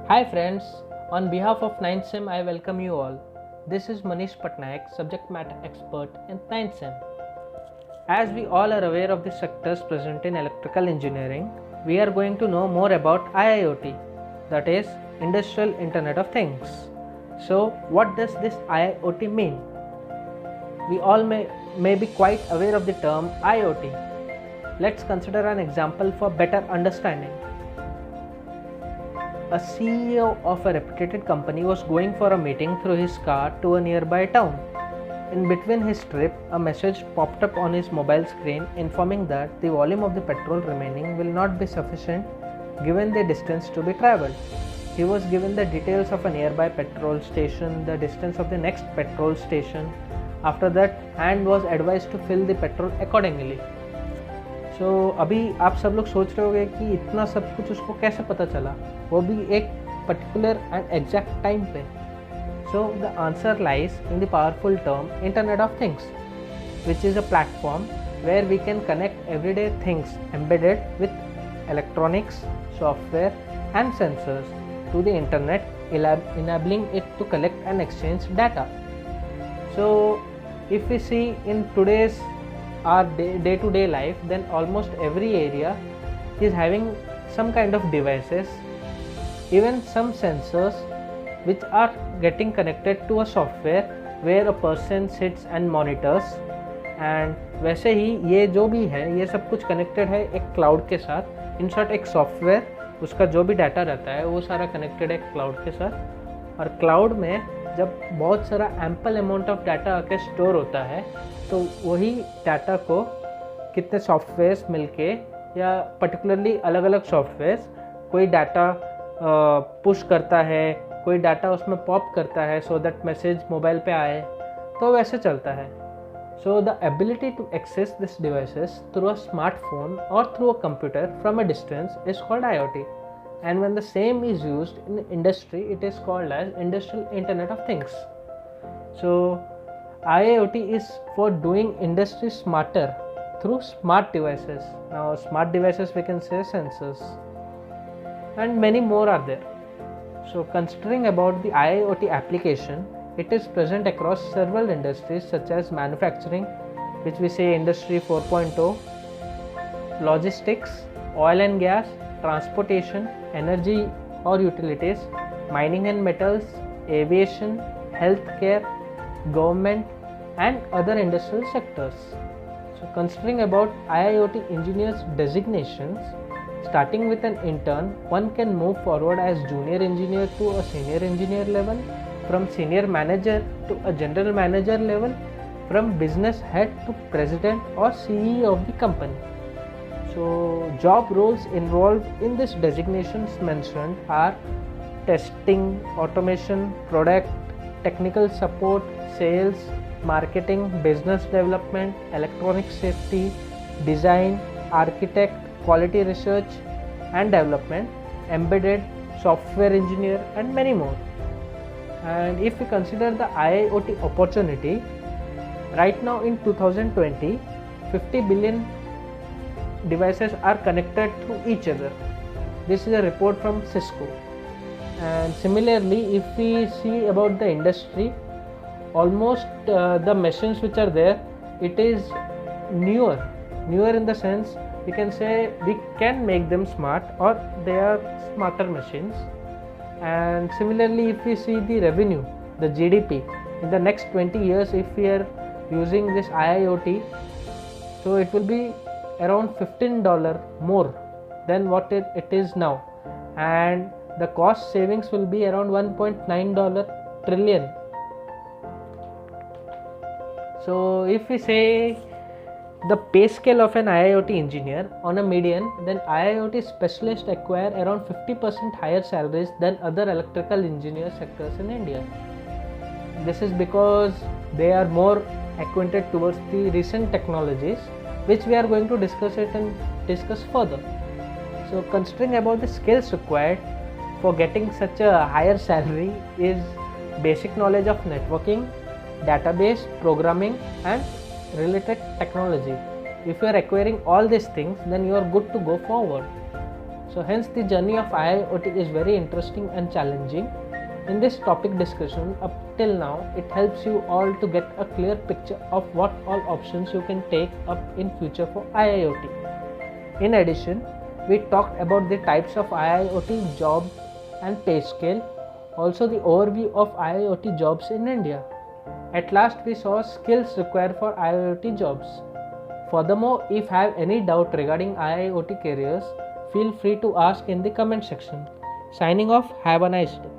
Hi friends, on behalf of 9th Sem I welcome you all. This is Manish Patnaik, subject matter expert in 9th Sem. As we all are aware of the sectors present in electrical engineering, we are going to know more about IIoT, that is Industrial Internet of Things. So what does this IIoT mean? We all may be quite aware of the term IoT. Let's consider an example for better understanding. A CEO of a reputed company was going for a meeting through his car to a nearby town. In between his trip, a message popped up on his mobile screen informing that the volume of the petrol remaining will not be sufficient given the distance to be travelled. He was given the details of a nearby petrol station, the distance of the next petrol station, after that, and was advised to fill the petrol accordingly. So अभी आप सब लोग सोच रहे होंगे कि इतना सब कुछ उसको कैसे पता चला, वो भी एक पर्टिकुलर एंड एग्जैक्ट टाइम पे. So the answer lies in the powerful term internet of things, which is a platform where we can connect everyday things embedded with electronics, software and sensors to the internet, enabling it to collect and exchange data. So if we see in today's our day-to-day life, then almost every area is having some kind of devices, even some sensors which are getting connected to a software where a person sits and monitors. and वैसे ही ये जो भी है ये सब कुछ connected है एक क्लाउड के साथ. इन शॉर्ट एक सॉफ्टवेयर, उसका जो भी डाटा रहता है वो सारा कनेक्टेड है क्लाउड के साथ. और क्लाउड में जब बहुत सारा एम्पल अमाउंट ऑफ डाटा आके स्टोर होता है तो वही डाटा को कितने सॉफ्टवेयर्स मिलके या पर्टिकुलरली अलग अलग सॉफ्टवेयर्स कोई डाटा पुश करता है, कोई डाटा उसमें पॉप करता है सो दैट मैसेज मोबाइल पे आए, तो वैसे चलता है. So the ability to access these devices through a smartphone or through a computer from a distance is called IoT. And when the same is used in industry, it is called as Industrial Internet of Things. So IoT is for doing industry smarter through smart devices. Now smart devices we can say sensors, and many more are there. So considering about the IoT application, it is present across several industries such as manufacturing, which we say industry 4.0, logistics, oil and gas, transportation, energy or utilities, mining and metals, aviation, healthcare, government and other industrial sectors. So considering about IIoT engineers designations, starting with an intern, one can move forward as junior engineer to a senior engineer level, from senior manager to a general manager level, from business head to president or CEO of the company. So job roles involved in this designations mentioned are testing, automation, product, technical support, sales, marketing, business development, electronic safety, design, architect, quality research and development, embedded, software engineer and many more. And if we consider the IIoT opportunity, right now in 2020, 50 billion devices are connected to each other. This is a report from Cisco. And similarly, if we see about the industry, almost the machines which are there, it is newer in the sense we can say we can make them smart or they are smarter machines. And similarly, if we see the revenue, the GDP in the next 20 years, if we are using this IIoT, so it will be around $15 more than what it is now, and the cost savings will be around $1.9 trillion. So if we say the pay scale of an IIoT engineer on a median, then IIoT specialists acquire around 50% higher salaries than other electrical engineer sectors in India. This is because they are more acquainted towards the recent technologies, which we are going to discuss further. So considering about the skills required for getting such a higher salary is basic knowledge of networking, database, programming and related technology. If you are acquiring all these things, then you are good to go forward. So hence the journey of IIoT is very interesting and challenging. In this topic discussion up till now, it helps you all to get a clear picture of what all options you can take up in future for IIoT. In addition, we talked about the types of IIoT job and pay scale, also the overview of IIoT jobs in India. At last, we saw skills required for IIoT jobs. Furthermore, if you have any doubt regarding IIoT careers, feel free to ask in the comment section. Signing off, have a nice day.